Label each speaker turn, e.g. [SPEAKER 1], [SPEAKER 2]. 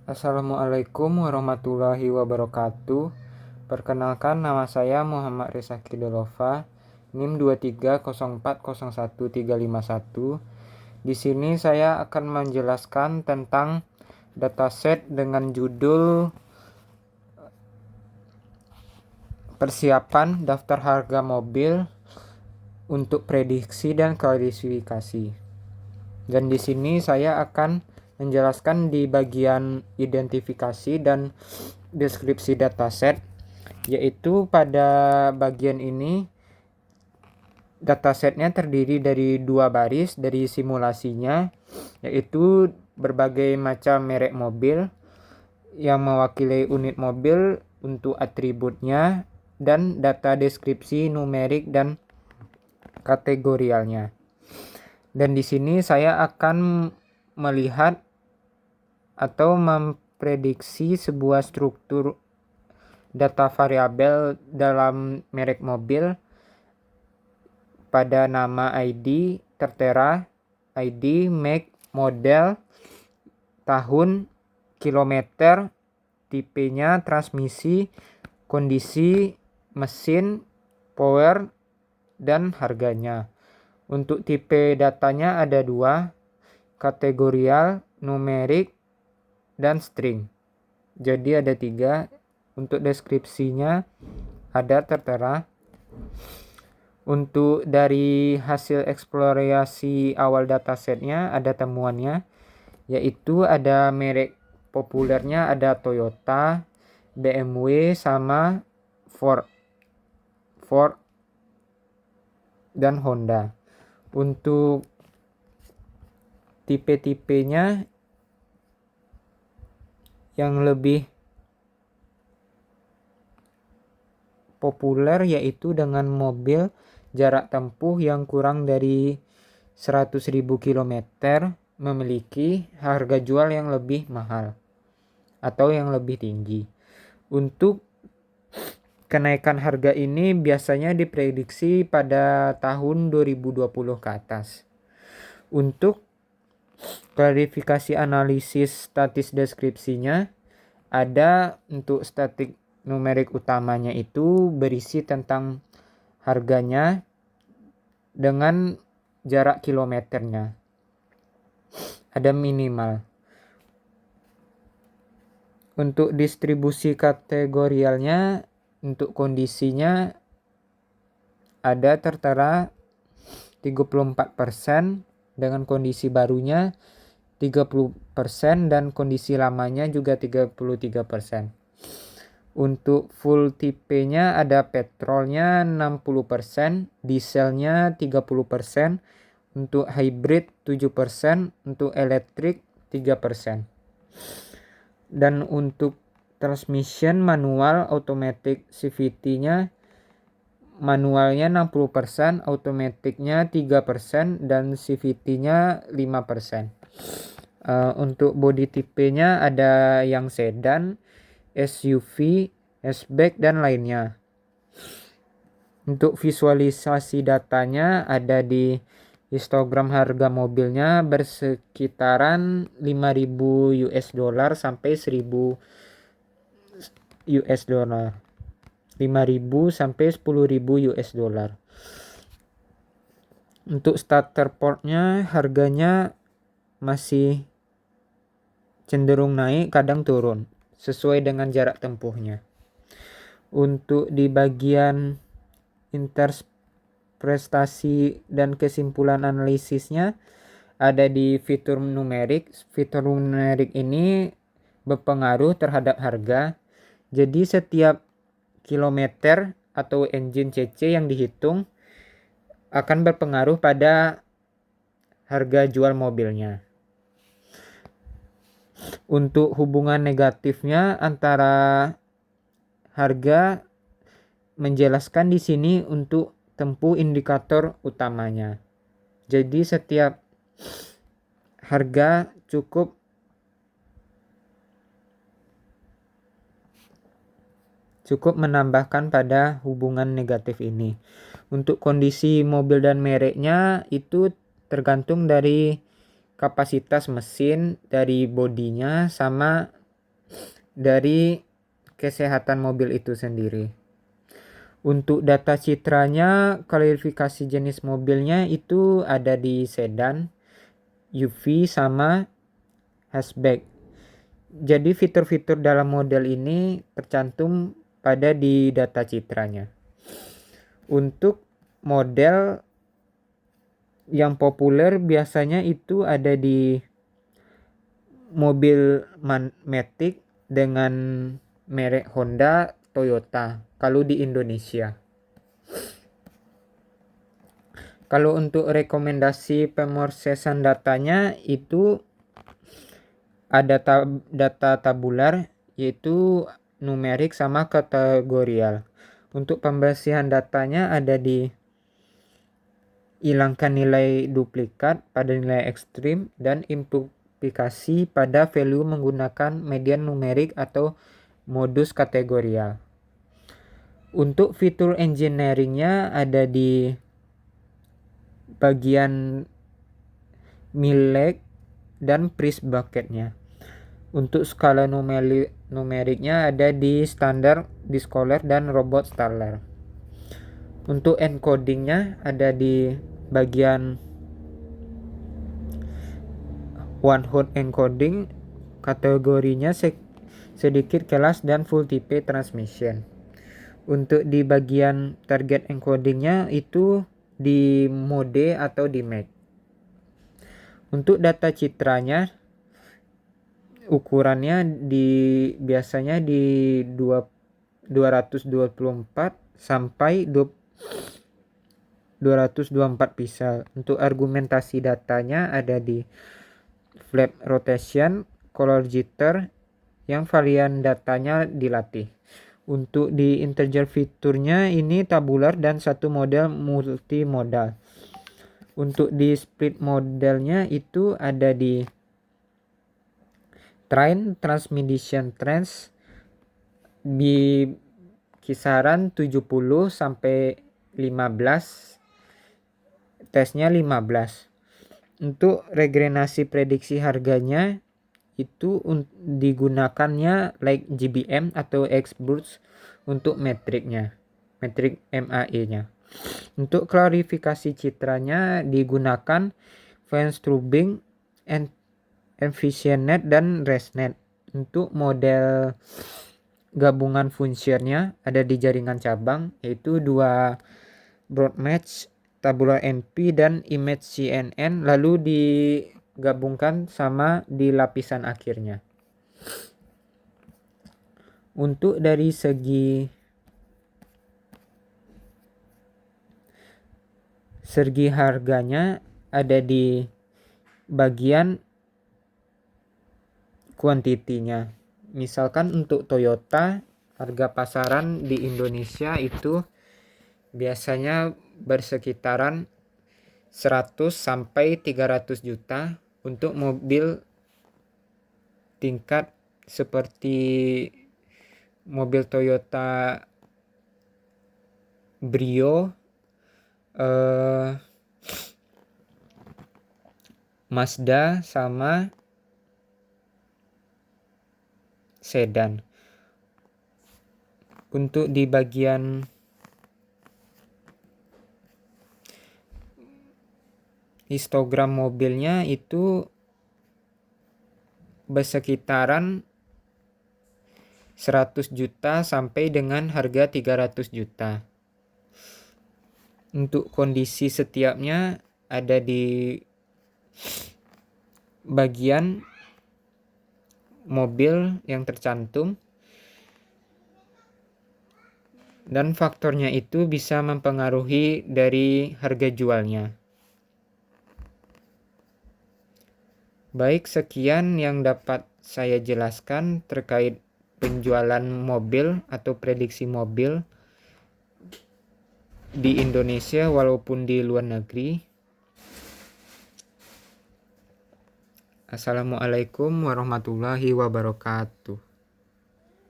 [SPEAKER 1] Assalamualaikum warahmatullahi wabarakatuh. Perkenalkan, nama saya Muhammad Reza Kidolova, NIM 23040131. Di sini saya akan menjelaskan tentang dataset dengan judul Persiapan Daftar Harga Mobil untuk Prediksi dan Klasifikasi. Dan di sini saya akan menjelaskan di bagian identifikasi dan deskripsi dataset, yaitu pada bagian ini datasetnya terdiri dari 2 baris dari simulasinya, yaitu berbagai macam merek mobil yang mewakili unit mobil untuk atributnya dan data deskripsi numerik dan kategorialnya. Dan di sini saya akan melihat atau memprediksi sebuah struktur data variabel dalam merek mobil pada nama ID, tertera, ID, make, model, tahun, kilometer, tipenya, transmisi, kondisi, mesin, power, dan harganya. Untuk tipe datanya ada 2, kategorial, numerik, dan string. Jadi ada 3. Untuk deskripsinya ada tertera. Untuk dari hasil eksplorasi awal datasetnya ada temuannya, yaitu ada merek populernya ada Toyota, BMW, sama Ford dan Honda. Untuk tipe-tipenya yang lebih populer yaitu dengan mobil jarak tempuh yang kurang dari 100.000 km memiliki harga jual yang lebih mahal atau yang lebih tinggi. Untuk kenaikan harga ini biasanya diprediksi pada tahun 2020 ke atas. Untuk klarifikasi analisis statis deskripsinya ada. Untuk statik numerik utamanya itu berisi tentang harganya dengan jarak kilometernya, ada minimal. Untuk distribusi kategorialnya, untuk kondisinya ada tertera 34% dengan kondisi barunya 30% dan kondisi lamanya juga 33%. Untuk full tipenya ada petrolnya 60%, dieselnya 30%, untuk hybrid 7%, untuk elektrik 3%. Dan untuk transmission manual automatic CVT-nya manualnya 60%, automaticnya 3%, dan CVT-nya 5%. Untuk body tipenya ada yang sedan, SUV, hatchback, dan lainnya. Untuk visualisasi datanya ada di histogram harga mobilnya bersekitaran 5.000 US dollar sampai 1.000 US dollar. 5.000 sampai 10.000 US dollar. Untuk starter portnya harganya masih cenderung naik, kadang turun sesuai dengan jarak tempuhnya. Untuk di bagian interpretasi dan kesimpulan analisisnya ada di fitur numerik. Fitur numerik ini berpengaruh terhadap harga. Jadi setiap kilometer atau engine CC yang dihitung akan berpengaruh pada harga jual mobilnya. Untuk hubungan negatifnya antara harga menjelaskan di sini untuk tempuh indikator utamanya. Jadi setiap harga cukup menambahkan pada hubungan negatif ini. Untuk kondisi mobil dan mereknya itu tergantung dari kapasitas mesin, dari bodinya, sama dari kesehatan mobil itu sendiri. Untuk data citranya, klarifikasi jenis mobilnya itu ada di sedan, UV sama hatchback. Jadi fitur-fitur dalam model ini tercantum pada di data citranya. Untuk model yang populer biasanya itu ada di mobil Matic dengan merek Honda, Toyota kalau di Indonesia. Kalau untuk rekomendasi pemrosesan datanya itu ada data tabular yaitu numerik sama kategorial. Untuk pembersihan datanya ada di hilangkan nilai duplikat pada nilai ekstrim dan implikasi pada value menggunakan median numerik atau modus kategorial. Untuk fitur engineeringnya ada di bagian milek dan price bucketnya. Untuk skala numeriknya ada di standar, discoller, dan robot starler. Untuk encodingnya ada di bagian one hot encoding, kategorinya sedikit kelas dan full type transmission. Untuk di bagian target encodingnya itu di mode atau di MAC. Untuk data citranya ukurannya biasanya di 224 sampai 224 pixel. Untuk argumentasi datanya ada di flap rotation, color jitter yang varian datanya dilatih. Untuk di integer fiturnya ini tabular dan satu model multimodal. Untuk di split modelnya itu ada di train transmission trends di kisaran 70 sampai 15, tesnya 15. Untuk regrenasi prediksi harganya itu digunakannya like GBM atau X-Burst untuk metrik MAE-nya. Untuk klarifikasi citranya digunakan Feinstubing, EnvisionNet, dan ResNet. Untuk model gabungan fungsinya ada di jaringan cabang yaitu 2 broadmatch, tabular NP, dan image CNN, lalu digabungkan sama di lapisan akhirnya. Untuk dari segi harganya ada di bagian kuantitinya. Misalkan untuk Toyota harga pasaran di Indonesia itu biasanya bersekitaran 100 sampai 300 juta untuk mobil tingkat seperti mobil Toyota Brio, Mazda sama sedan. Untuk di bagian histogram mobilnya itu bersekitaran 100 juta sampai dengan harga 300 juta. Untuk kondisi setiapnya ada di bagian mobil yang tercantum, dan faktornya itu bisa mempengaruhi dari harga jualnya. Baik, sekian yang dapat saya jelaskan terkait penjualan mobil atau prediksi mobil di Indonesia walaupun di luar negeri. Assalamualaikum warahmatullahi wabarakatuh.